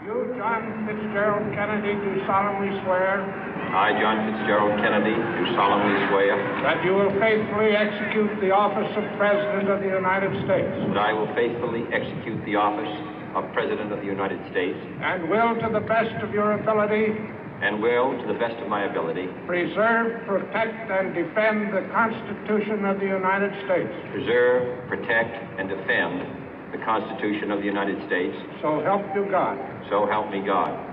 You, John Fitzgerald Kennedy, do solemnly swear I, John Fitzgerald Kennedy, do solemnly swear that you will faithfully execute the office of President of the United States that I will faithfully execute the office of President of the United States and will, to the best of your ability, and will, to the best of my ability, preserve, protect, and defend the Constitution of the United States. preserve, protect, and defend the Constitution of the United States. So help you God. So help me God.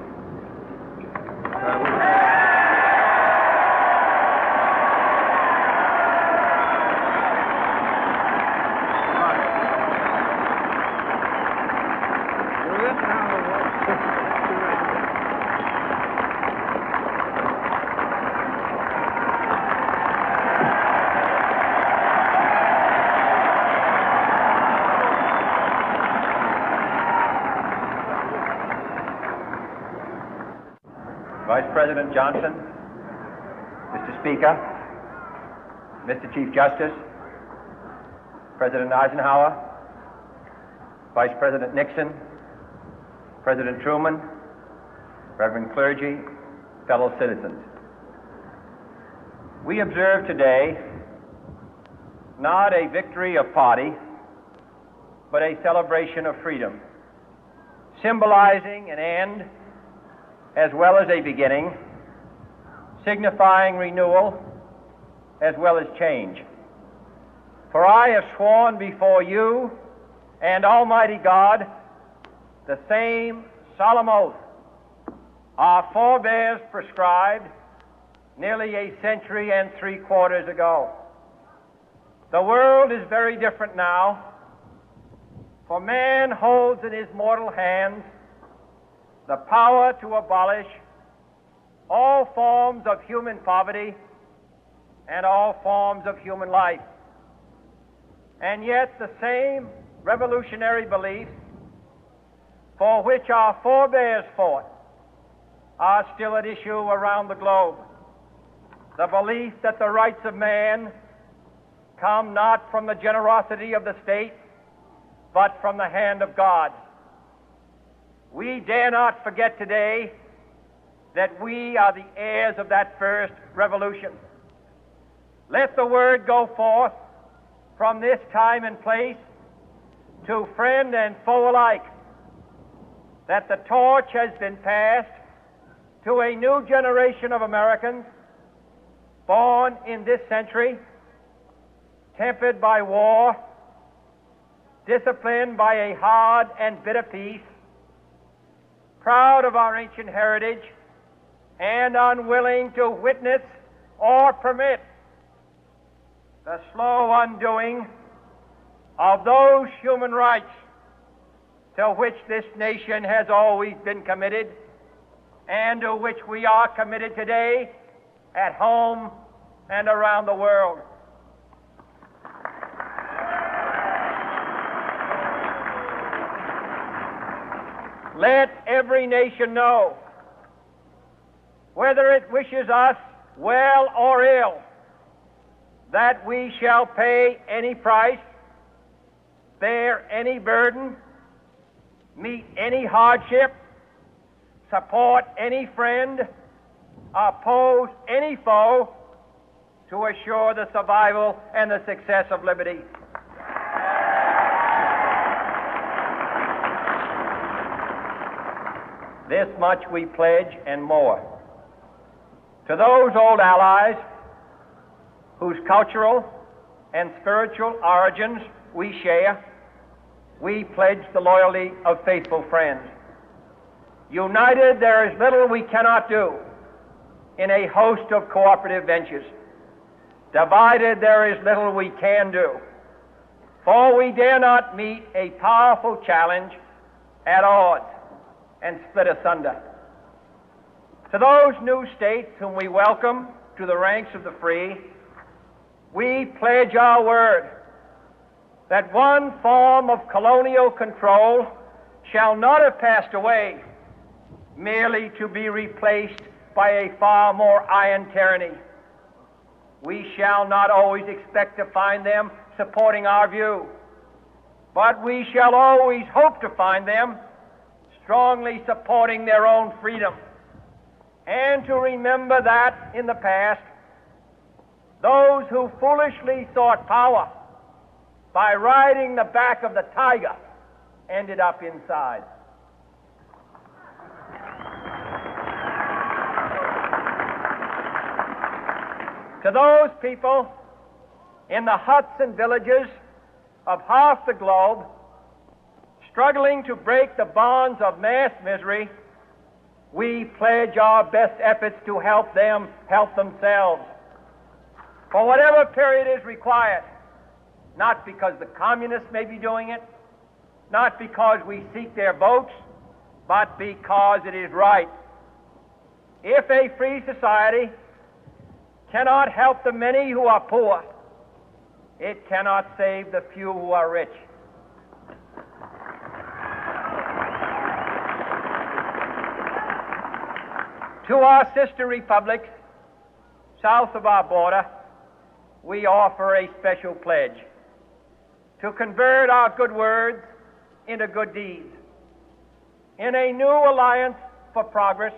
Vice President Johnson, Mr. Speaker, Mr. Chief Justice, President Eisenhower, Vice President Nixon, President Truman, Reverend clergy, fellow citizens. We observe today not a victory of party, but a celebration of freedom, symbolizing an end as well as a beginning, signifying renewal as well as change. For I have sworn before you and Almighty God the same solemn oath our forebears prescribed nearly a century and 3/4 ago. The world is very different now, for man holds in his mortal hands the power to abolish all forms of human poverty and all forms of human life. And yet the same revolutionary beliefs for which our forebears fought are still at issue around the globe. The belief that the rights of man come not from the generosity of the state, but from the hand of God. We dare not forget today that we are the heirs of that first revolution. Let the word go forth from this time and place to friend and foe alike that the torch has been passed to a new generation of Americans born in this century, tempered by war, disciplined by a hard and bitter peace, proud of our ancient heritage, and unwilling to witness or permit the slow undoing of those human rights to which this nation has always been committed and to which we are committed today at home and around the world. Let every nation know, whether it wishes us well or ill, that we shall pay any price, bear any burden, meet any hardship, support any friend, oppose any foe to assure the survival and the success of liberty. This much we pledge and more. To those old allies whose cultural and spiritual origins we share, we pledge the loyalty of faithful friends. United, there is little we cannot do in a host of cooperative ventures. Divided, there is little we can do, for we dare not meet a powerful challenge at odds and split asunder. To those new states whom we welcome to the ranks of the free, we pledge our word that one form of colonial control shall not have passed away, merely to be replaced by a far more iron tyranny. We shall not always expect to find them supporting our view, but we shall always hope to find them strongly supporting their own freedom, and to remember that in the past, those who foolishly sought power by riding the back of the tiger ended up inside. To those people in the huts and villages of half the globe struggling to break the bonds of mass misery, we pledge our best efforts to help them help themselves for whatever period is required, not because the communists may be doing it, not because we seek their votes, but because it is right. If a free society cannot help the many who are poor, it cannot save the few who are rich. To our sister republics south of our border, we offer a special pledge to convert our good words into good deeds, in a new alliance for progress,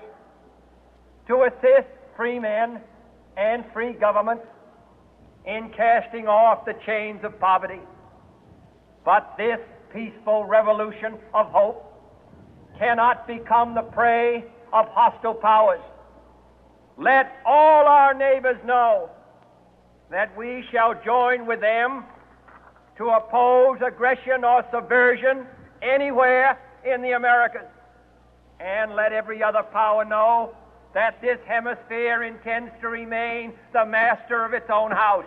to assist free men and free governments in casting off the chains of poverty. But this peaceful revolution of hope cannot become the prey of hostile powers. Let all our neighbors know that we shall join with them to oppose aggression or subversion anywhere in the Americas. And let every other power know that this hemisphere intends to remain the master of its own house.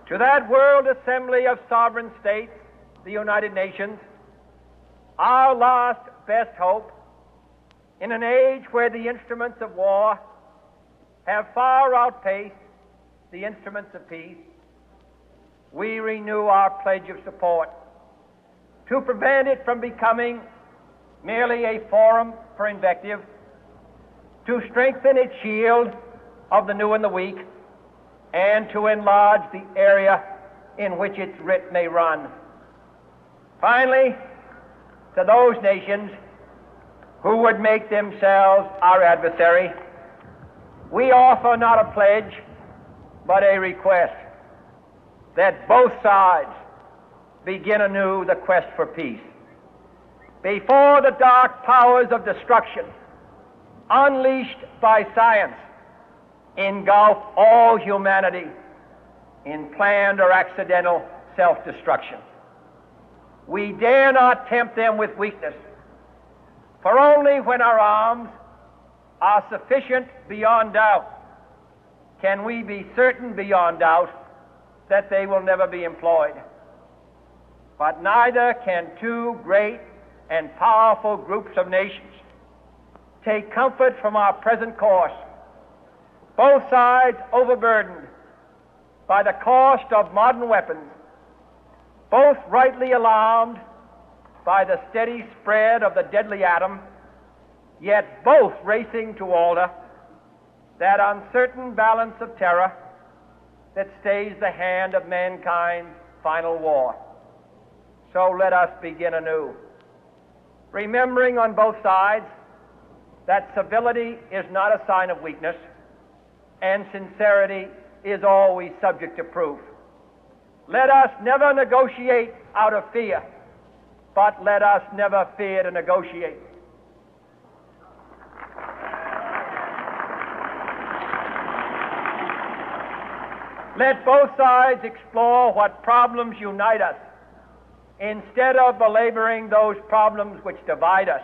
To that World Assembly of Sovereign States, the United Nations, our last best hope, in an age where the instruments of war have far outpaced the instruments of peace, we renew our pledge of support to prevent it from becoming merely a forum for invective, to strengthen its shield of the new and the weak, and to enlarge the area in which its writ may run. Finally, to those nations who would make themselves our adversary, we offer not a pledge, but a request that both sides begin anew the quest for peace. Before the dark powers of destruction, unleashed by science, engulf all humanity in planned or accidental self-destruction, we dare not tempt them with weakness, for only when our arms are sufficient beyond doubt can we be certain beyond doubt that they will never be employed. But neither can two great and powerful groups of nations take comfort from our present course, both sides overburdened by the cost of modern weapons, both rightly alarmed by the steady spread of the deadly atom, yet both racing to alter that uncertain balance of terror that stays the hand of mankind's final war. So let us begin anew, remembering on both sides that civility is not a sign of weakness, and sincerity is always subject to proof. Let us never negotiate out of fear, but let us never fear to negotiate. Let both sides explore what problems unite us, instead of belaboring those problems which divide us.